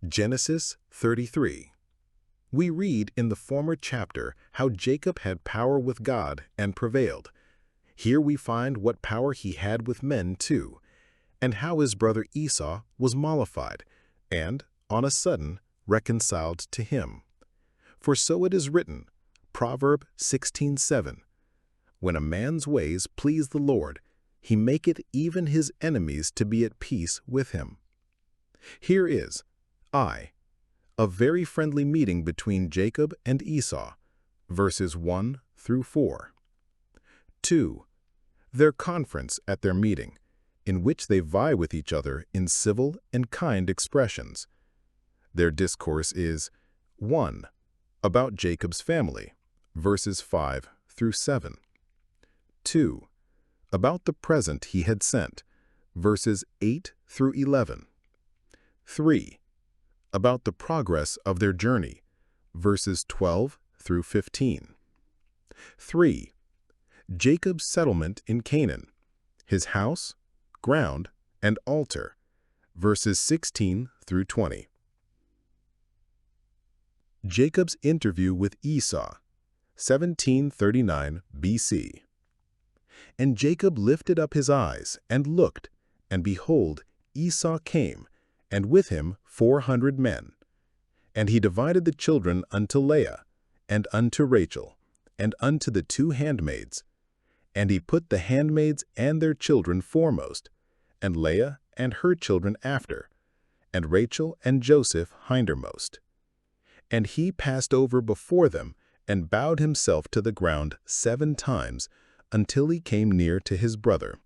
Genesis 33. We read in the former chapter how Jacob had power with God and prevailed. Here we find what power he had with men too, and how his brother Esau was mollified and, on a sudden, reconciled to him. For so it is written, Proverb 16:7, When a man's ways please the Lord, he maketh even his enemies to be at peace with him. Here is a very friendly meeting between Jacob and Esau, verses 1 through 4. 2. Their conference at their meeting, in which they vie with each other in civil and kind expressions. Their discourse is 1. About Jacob's family, verses 5 through 7. 2. About the present he had sent, verses 8 through 11. 3. About the progress of their journey, verses 12 through 15. 3. Jacob's settlement in Canaan, his house, ground, and altar, verses 16 through 20. Jacob's interview with Esau, 1739 BC. And Jacob lifted up his eyes and looked, and behold, Esau came, and with him 400 men. And he divided the children unto Leah, and unto Rachel, and unto the 2 handmaids. And he put the handmaids and their children foremost, and Leah and her children after, and Rachel and Joseph hindermost. And he passed over before them, and bowed himself to the ground 7 times, until he came near to his brother.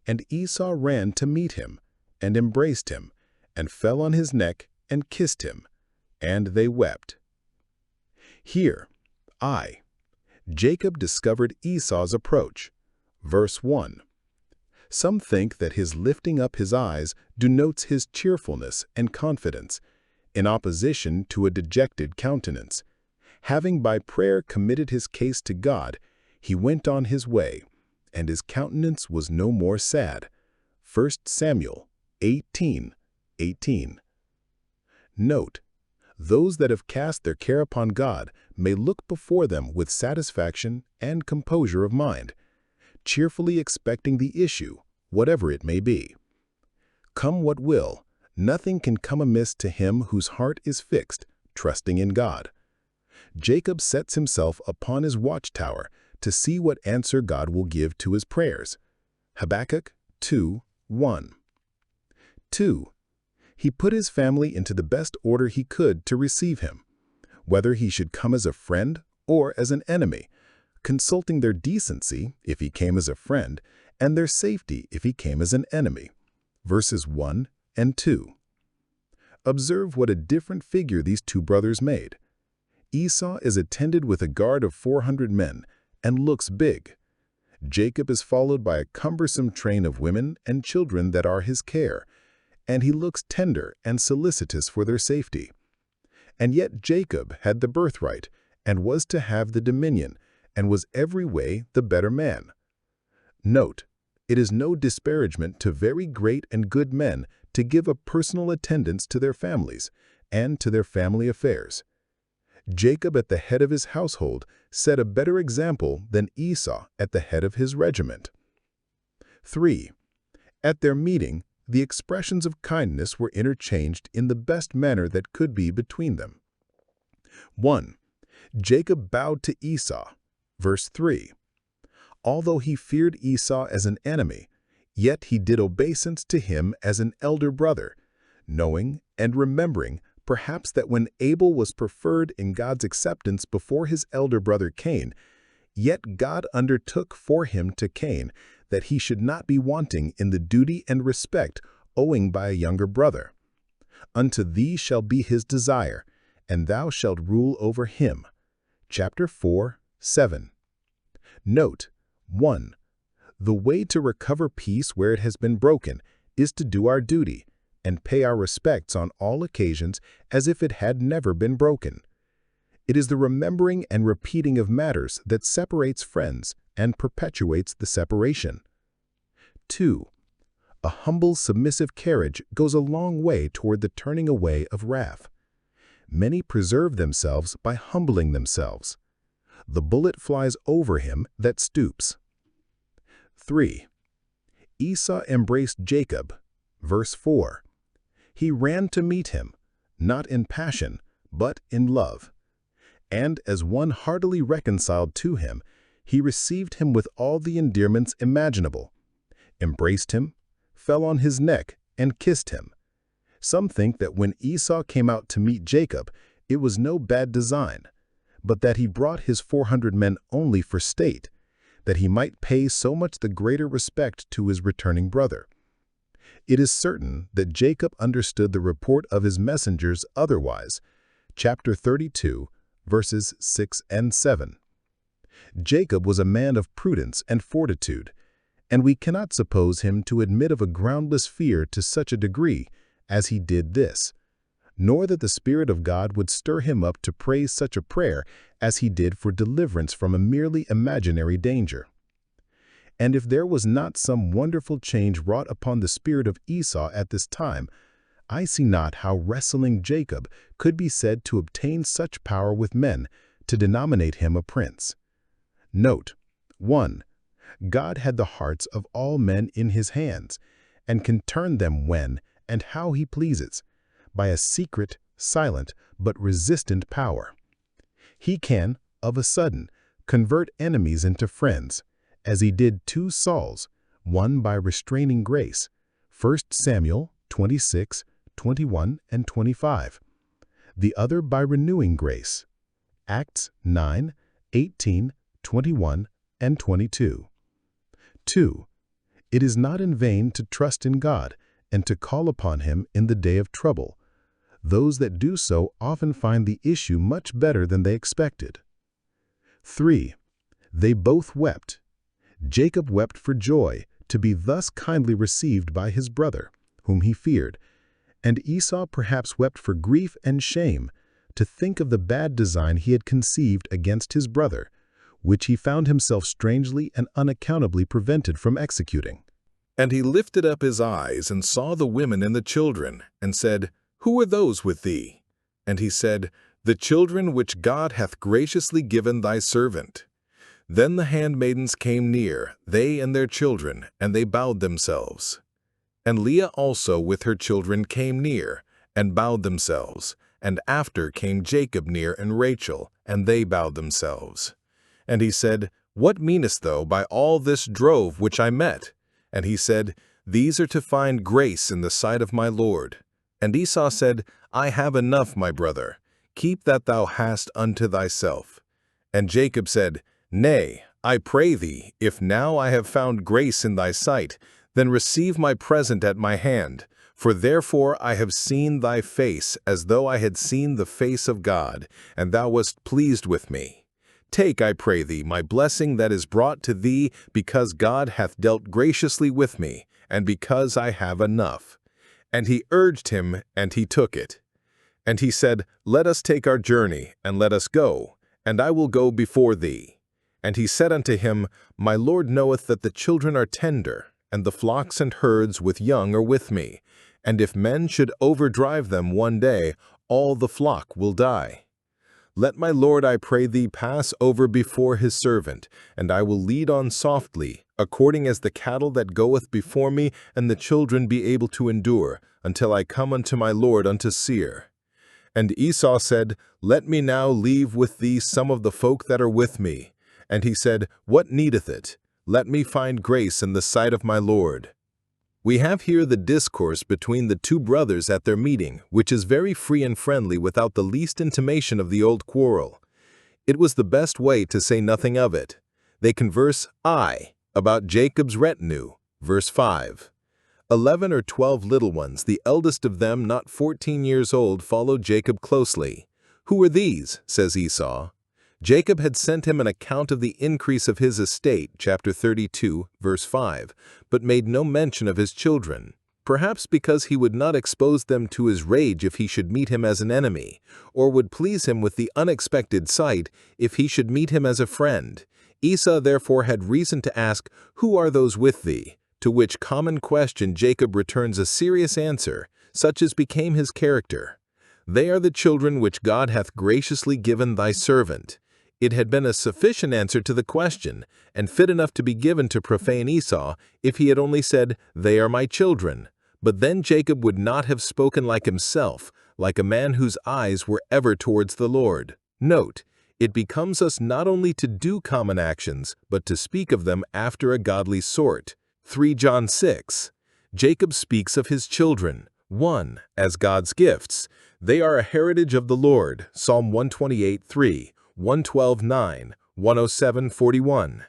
And Esau ran to meet him, and embraced him, and fell on his neck, and kissed him, and they wept. Here, Jacob discovered Esau's approach. Verse 1. Some think that his lifting up his eyes denotes his cheerfulness and confidence, in opposition to a dejected countenance. Having by prayer committed his case to God, he went on his way, and his countenance was no more sad. 1 Samuel 18:18. Note, those that have cast their care upon God may look before them with satisfaction and composure of mind, cheerfully expecting the issue, whatever it may be. Come what will, nothing can come amiss to him whose heart is fixed, trusting in God. Jacob sets himself upon his watchtower to see what answer God will give to his prayers. Habakkuk 2:1. 2. He put his family into the best order he could to receive him, whether he should come as a friend or as an enemy, consulting their decency if he came as a friend, and their safety if he came as an enemy. Verses 1 and 2. Observe what a different figure these 2 brothers made. Esau is attended with a guard of 400 men and looks big. Jacob is followed by a cumbersome train of women and children that are his care, and he looks tender and solicitous for their safety. And yet Jacob had the birthright, and was to have the dominion, and was every way the better man. Note, it is no disparagement to very great and good men to give a personal attendance to their families, and to their family affairs. Jacob at the head of his household set a better example than Esau at the head of his regiment. 3. At their meeting, the expressions of kindness were interchanged in the best manner that could be between them. 1. Jacob bowed to Esau. Verse 3. Although he feared Esau as an enemy, yet he did obeisance to him as an elder brother, knowing and remembering perhaps that when Abel was preferred in God's acceptance before his elder brother Cain, yet God undertook for him to Cain that he should not be wanting in the duty and respect owing by a younger brother. Unto thee shall be his desire, and thou shalt rule over him. Chapter 4:7. Note, 1. The way to recover peace where it has been broken is to do our duty, and pay our respects on all occasions as if it had never been broken. It is the remembering and repeating of matters that separates friends and perpetuates the separation. 2. A humble, submissive carriage goes a long way toward the turning away of wrath. Many preserve themselves by humbling themselves. The bullet flies over him that stoops. 3. Esau embraced Jacob. Verse 4. He ran to meet him, not in passion, but in love. And as one heartily reconciled to him, he received him with all the endearments imaginable, embraced him, fell on his neck, and kissed him. Some think that when Esau came out to meet Jacob, it was no bad design, but that he brought his 400 men only for state, that he might pay so much the greater respect to his returning brother. It is certain that Jacob understood the report of his messengers otherwise. Chapter 32, verses 6 and 7. Jacob was a man of prudence and fortitude, and we cannot suppose him to admit of a groundless fear to such a degree as he did this, nor that the Spirit of God would stir him up to pray such a prayer as he did for deliverance from a merely imaginary danger. And if there was not some wonderful change wrought upon the spirit of Esau at this time, I see not how wrestling Jacob could be said to obtain such power with men to denominate him a prince. Note, 1. God had the hearts of all men in his hands, and can turn them when and how he pleases, by a secret, silent, but resistant power. He can, of a sudden, convert enemies into friends, as he did 2 Sauls, one by restraining grace, 1 Samuel 26, 21, and 25, the other by renewing grace, Acts 9, 18, 21, and 22. 2. It is not in vain to trust in God and to call upon him in the day of trouble. Those that do so often find the issue much better than they expected. 3. They both wept. Jacob wept for joy to be thus kindly received by his brother, whom he feared, and Esau perhaps wept for grief and shame to think of the bad design he had conceived against his brother, which he found himself strangely and unaccountably prevented from executing. And he lifted up his eyes and saw the women and the children, and said, Who are those with thee? And he said, The children which God hath graciously given thy servant. Then the handmaidens came near, they and their children, and they bowed themselves. And Leah also with her children came near, and bowed themselves. And after came Jacob near and Rachel, and they bowed themselves. And he said, What meanest thou by all this drove which I met? And he said, These are to find grace in the sight of my Lord. And Esau said, I have enough, my brother. Keep that thou hast unto thyself. And Jacob said, Nay, I pray thee, if now I have found grace in thy sight, then receive my present at my hand, for therefore I have seen thy face as though I had seen the face of God, and thou wast pleased with me. Take, I pray thee, my blessing that is brought to thee, because God hath dealt graciously with me, and because I have enough. And he urged him, and he took it. And he said, Let us take our journey, and let us go, and I will go before thee. And he said unto him, My Lord knoweth that the children are tender, and the flocks and herds with young are with me, and if men should overdrive them one day, all the flock will die. Let my Lord, I pray thee, pass over before his servant, and I will lead on softly, according as the cattle that goeth before me, and the children be able to endure, until I come unto my Lord unto Seir. And Esau said, Let me now leave with thee some of the folk that are with me. And he said, What needeth it? Let me find grace in the sight of my Lord. We have here the discourse between the 2 brothers at their meeting, which is very free and friendly without the least intimation of the old quarrel. It was the best way to say nothing of it. They converse, about Jacob's retinue, verse 5. 11 or 12 little ones, the eldest of them not 14 years old, followed Jacob closely. Who are these? Says Esau. Jacob had sent him an account of the increase of his estate, chapter 32, verse 5, but made no mention of his children, perhaps because he would not expose them to his rage if he should meet him as an enemy, or would please him with the unexpected sight if he should meet him as a friend. Esau therefore had reason to ask, Who are those with thee? to which common question Jacob returns a serious answer, such as became his character. They are the children which God hath graciously given thy servant. It had been a sufficient answer to the question, and fit enough to be given to profane Esau, if he had only said, "They are my children." But then Jacob would not have spoken like himself, like a man whose eyes were ever towards the Lord. Note, it becomes us not only to do common actions, but to speak of them after a godly sort. 3 John 6. Jacob speaks of his children. 1. As God's gifts. They are a heritage of the Lord. Psalm 128:3, 112:9, 107:41.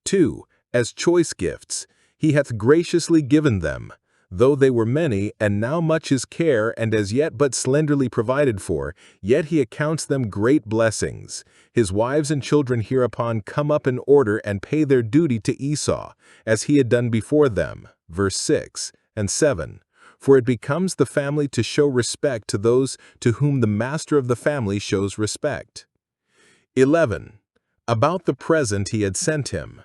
2. As choice gifts. He hath graciously given them. Though they were many, and now much his care, and as yet but slenderly provided for, yet he accounts them great blessings. His wives and children hereupon come up in order and pay their duty to Esau, as he had done before them. Verse 6 and 7. For it becomes the family to show respect to those to whom the master of the family shows respect. 11. About the present he had sent him.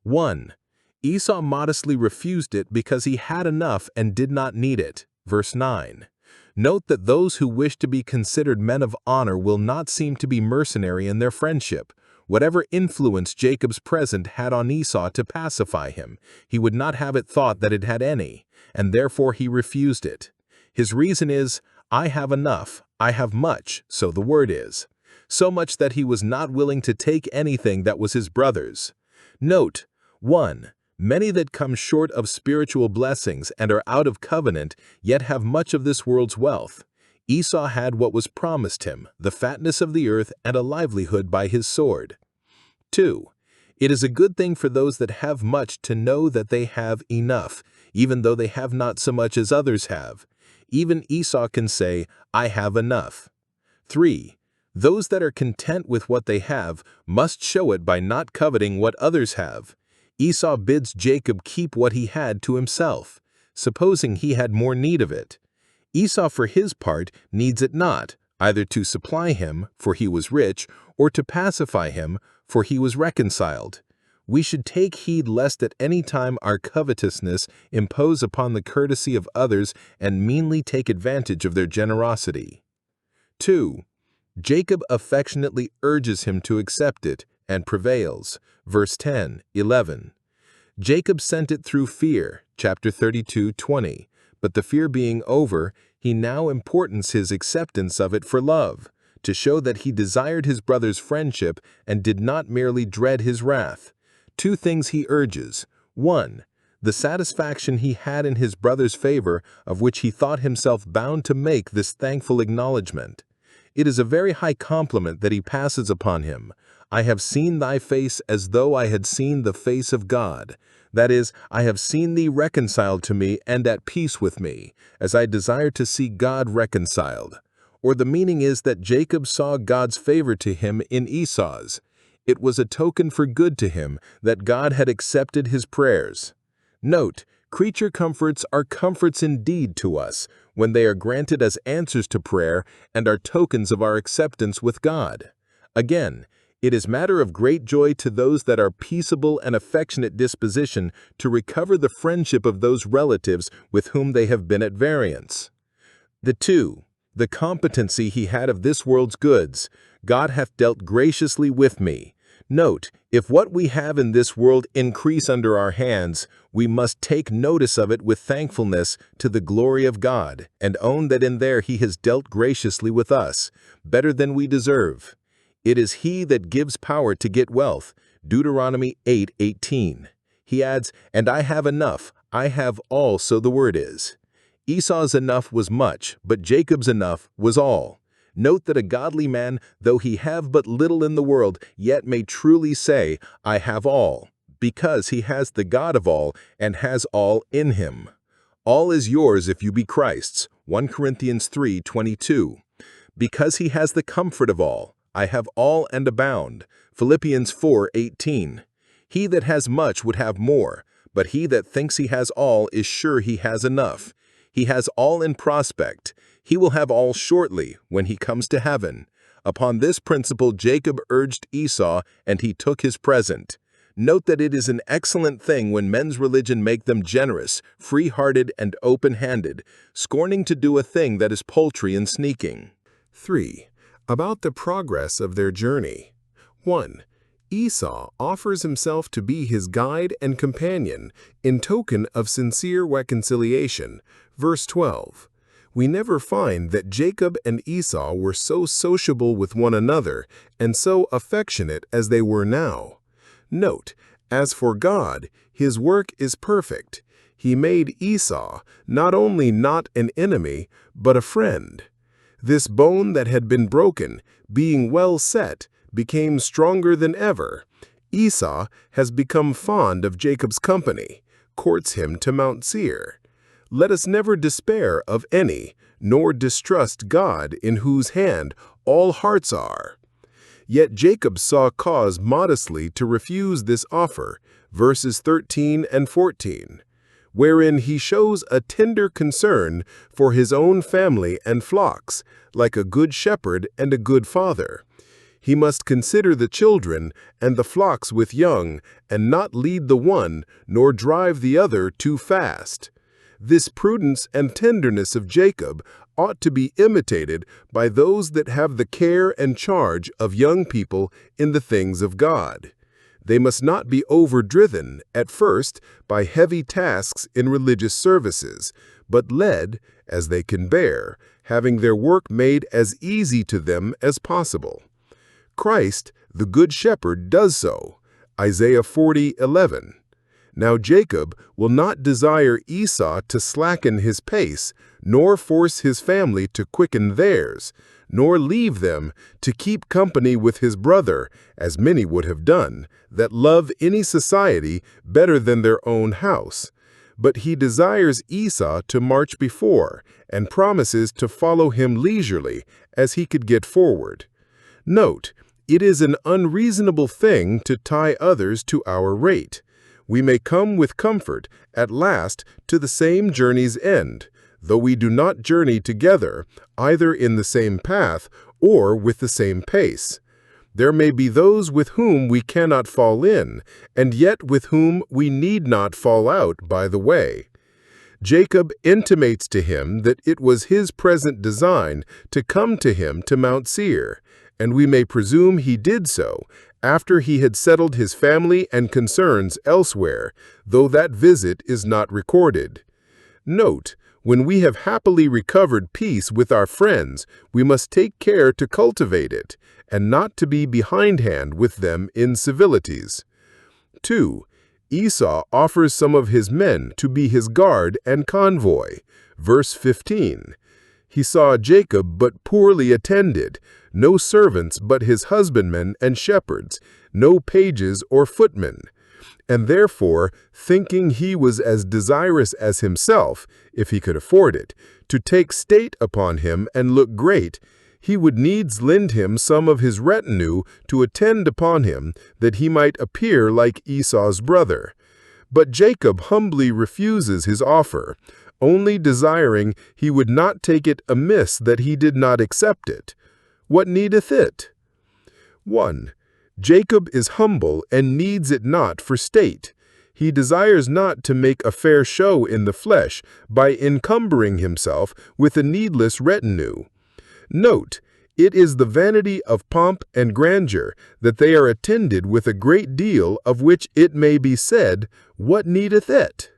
1. Esau modestly refused it because he had enough and did not need it. Verse 9. Note that those who wish to be considered men of honor will not seem to be mercenary in their friendship. Whatever influence Jacob's present had on Esau to pacify him, he would not have it thought that it had any, and therefore he refused it. His reason is, I have enough, I have much, so the word is. So much that he was not willing to take anything that was his brother's. Note, 1. Many that come short of spiritual blessings and are out of covenant, yet have much of this world's wealth. Esau had what was promised him, the fatness of the earth and a livelihood by his sword. 2. It is a good thing for those that have much to know that they have enough, even though they have not so much as others have. Even Esau can say, I have enough. 3. Those that are content with what they have must show it by not coveting what others have. Esau bids Jacob keep what he had to himself, supposing he had more need of it. Esau for his part needs it not, either to supply him, for he was rich, or to pacify him, for he was reconciled. We should take heed lest at any time our covetousness impose upon the courtesy of others and meanly take advantage of their generosity. 2. Jacob affectionately urges him to accept it, and prevails. Verse 10, 11. Jacob sent it through fear, chapter 32:20. But the fear being over, he now importans his acceptance of it for love, to show that he desired his brother's friendship and did not merely dread his wrath. 2 things he urges. 1. The satisfaction he had in his brother's favor, of which he thought himself bound to make this thankful acknowledgment. It is a very high compliment that he passes upon him. I have seen thy face as though I had seen the face of God. That is, I have seen thee reconciled to me and at peace with me, as I desire to see God reconciled. Or the meaning is that Jacob saw God's favor to him in Esau's. It was a token for good to him that God had accepted his prayers. Note, creature comforts are comforts indeed to us when they are granted as answers to prayer and are tokens of our acceptance with God. Again, it is matter of great joy to those that are peaceable and affectionate disposition to recover the friendship of those relatives with whom they have been at variance. 2. The competency he had of this world's goods. God hath dealt graciously with me. Note, if what we have in this world increase under our hands, we must take notice of it with thankfulness to the glory of God, and own that in there he has dealt graciously with us, better than we deserve. It is he that gives power to get wealth. Deuteronomy 8:18. He adds, and I have enough, I have all, so the word is. Esau's enough was much, but Jacob's enough was all. Note that a godly man, though he have but little in the world, yet may truly say, I have all, because he has the God of all and has all in him. All is yours if you be Christ's. 1 Corinthians 3:22. Because he has the comfort of all. I have all and abound. Philippians 4:18. He that has much would have more, but he that thinks he has all is sure he has enough. He has all in prospect. He will have all shortly when he comes to heaven. Upon this principle Jacob urged Esau, and he took his present. Note that it is an excellent thing when men's religion make them generous, free-hearted, and open-handed, scorning to do a thing that is paltry and sneaking. 3. About the progress of their journey. 1. Esau offers himself to be his guide and companion in token of sincere reconciliation. Verse 12. We never find that Jacob and Esau were so sociable with one another and so affectionate as they were now. Note, as for God, his work is perfect. He made Esau not only not an enemy, but a friend. This bone that had been broken, being well set, became stronger than ever. Esau has become fond of Jacob's company, courts him to Mount Seir. Let us never despair of any, nor distrust God in whose hand all hearts are. Yet Jacob saw cause modestly to refuse this offer, verses 13 and 14, wherein he shows a tender concern for his own family and flocks, like a good shepherd and a good father. He must consider the children and the flocks with young, and not lead the one, nor drive the other too fast. This prudence and tenderness of Jacob ought to be imitated by those that have the care and charge of young people in the things of God. They must not be overdriven, at first, by heavy tasks in religious services, but led, as they can bear, having their work made as easy to them as possible. Christ, the Good Shepherd, does so. Isaiah 40:11. Now Jacob will not desire Esau to slacken his pace, nor force his family to quicken theirs, nor leave them to keep company with his brother, as many would have done, that love any society better than their own house. But he desires Esau to march before, and promises to follow him leisurely, as he could get forward. Note, it is an unreasonable thing to tie others to our rate. We may come with comfort, at last, to the same journey's end, though we do not journey together, either in the same path or with the same pace. There may be those with whom we cannot fall in, and yet with whom we need not fall out by the way. Jacob intimates to him that it was his present design to come to him to Mount Seir, and we may presume he did so after he had settled his family and concerns elsewhere, though that visit is not recorded. Note, when we have happily recovered peace with our friends, we must take care to cultivate it, and not to be behindhand with them in civilities. 2. Esau offers some of his men to be his guard and convoy. Verse 15. He saw Jacob but poorly attended, no servants but his husbandmen and shepherds, no pages or footmen. And therefore, thinking he was as desirous as himself, if he could afford it, to take state upon him and look great, he would needs lend him some of his retinue to attend upon him, that he might appear like Esau's brother. But Jacob humbly refuses his offer, only desiring he would not take it amiss that he did not accept it. What needeth it? 1. Jacob is humble and needs it not for state. He desires not to make a fair show in the flesh by encumbering himself with a needless retinue. Note, it is the vanity of pomp and grandeur that they are attended with a great deal of which it may be said, what needeth it?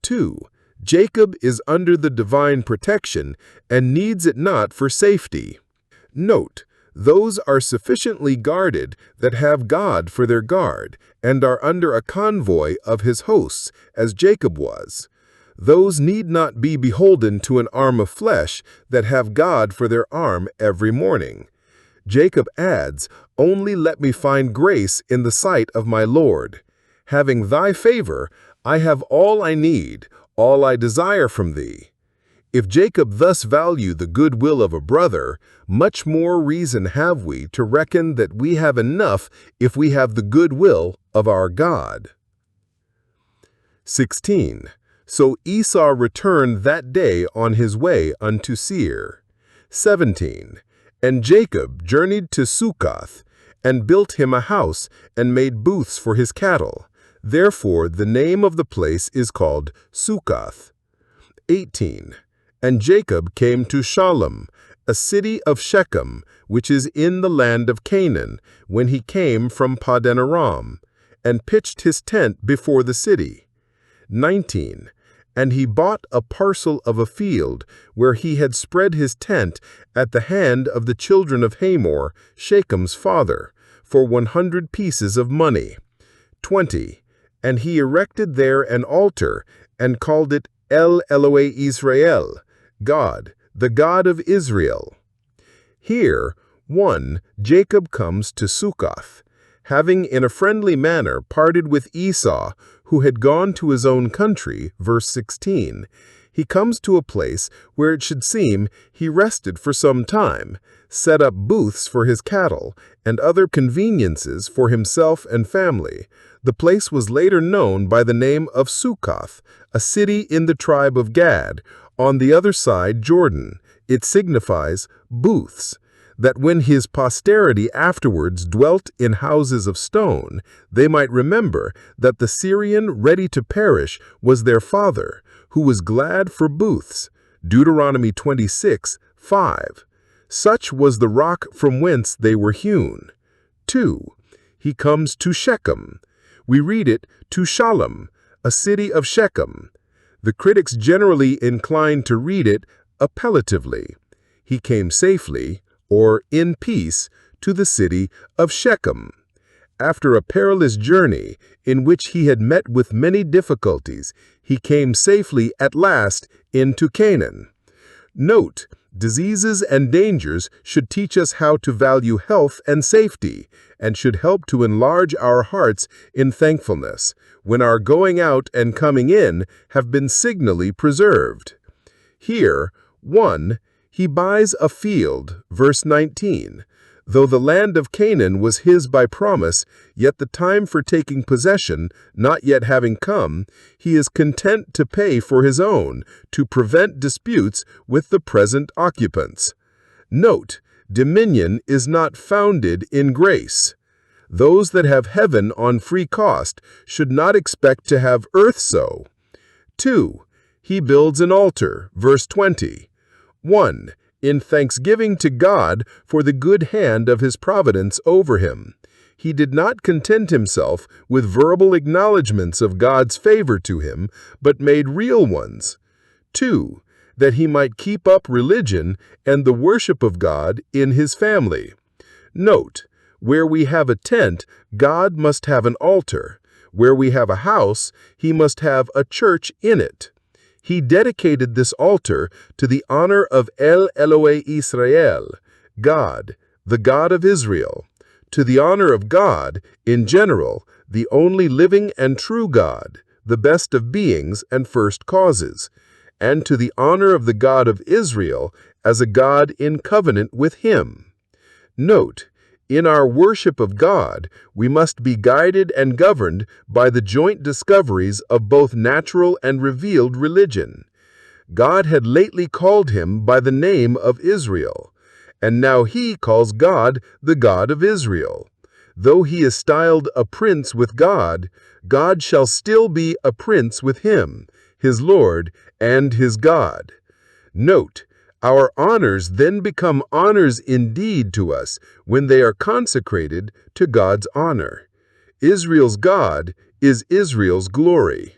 2. Jacob is under the divine protection and needs it not for safety. Note, those are sufficiently guarded that have God for their guard and are under a convoy of his hosts, as Jacob was. Those need not be beholden to an arm of flesh that have God for their arm every morning. Jacob adds, only let me find grace in the sight of my Lord. Having thy favor, I have all I need, all I desire from thee. If Jacob thus value the goodwill of a brother, much more reason have we to reckon that we have enough if we have the goodwill of our God. 16. So Esau returned that day on his way unto Seir. 17. And Jacob journeyed to Succoth, and built him a house, and made booths for his cattle. Therefore the name of the place is called Succoth. 18. And Jacob came to Shalem, a city of Shechem, which is in the land of Canaan, when he came from Paddan Aram, and pitched his tent before the city. 19. And he bought a parcel of a field, where he had spread his tent at the hand of the children of Hamor, Shechem's father, for 100 pieces of money. 20. And he erected there an altar, and called it El Elohe Israel, God, the God of Israel. Here, 1. Jacob comes to Succoth, having in a friendly manner parted with Esau, who had gone to his own country, verse 16. He comes to a place where it should seem he rested for some time, set up booths for his cattle, and other conveniences for himself and family. The place was later known by the name of Succoth, a city in the tribe of Gad, on the other side Jordan. It signifies booths, that when his posterity afterwards dwelt in houses of stone, they might remember that the Syrian ready to perish was their father, who was glad for booths. Deuteronomy 26:5. Such was the rock from whence they were hewn. 2. He comes to Shechem. We read it to Shalem, a city of Shechem. The critics generally incline to read it appellatively. He came safely, or in peace, to the city of Shechem. After a perilous journey, in which he had met with many difficulties, he came safely at last into Canaan. Note, diseases and dangers should teach us how to value health and safety, and should help to enlarge our hearts in thankfulness, when our going out and coming in have been signally preserved. Here, 1. He buys a field, verse 19. Though the land of Canaan was his by promise, yet the time for taking possession not yet having come, he is content to pay for his own, to prevent disputes with the present occupants. Note, dominion is not founded in grace. Those that have heaven on free cost should not expect to have earth so. 2. He builds an altar, verse 20. 1. In thanksgiving to God for the good hand of his providence over him. He did not content himself with verbal acknowledgments of God's favor to him, but made real ones. 2. That he might keep up religion and the worship of God in his family. Note, where we have a tent, God must have an altar. Where we have a house, he must have a church in it. He dedicated this altar to the honor of El Elohe Israel, God, the God of Israel, to the honor of God, in general, the only living and true God, the best of beings and first causes, and to the honor of the God of Israel as a God in covenant with him. Note, in our worship of God, we must be guided and governed by the joint discoveries of both natural and revealed religion. God had lately called him by the name of Israel, and now he calls God the God of Israel. Though he is styled a prince with God, God shall still be a prince with him, his Lord and his God. Note, our honors then become honors indeed to us when they are consecrated to God's honor. Israel's God is Israel's glory.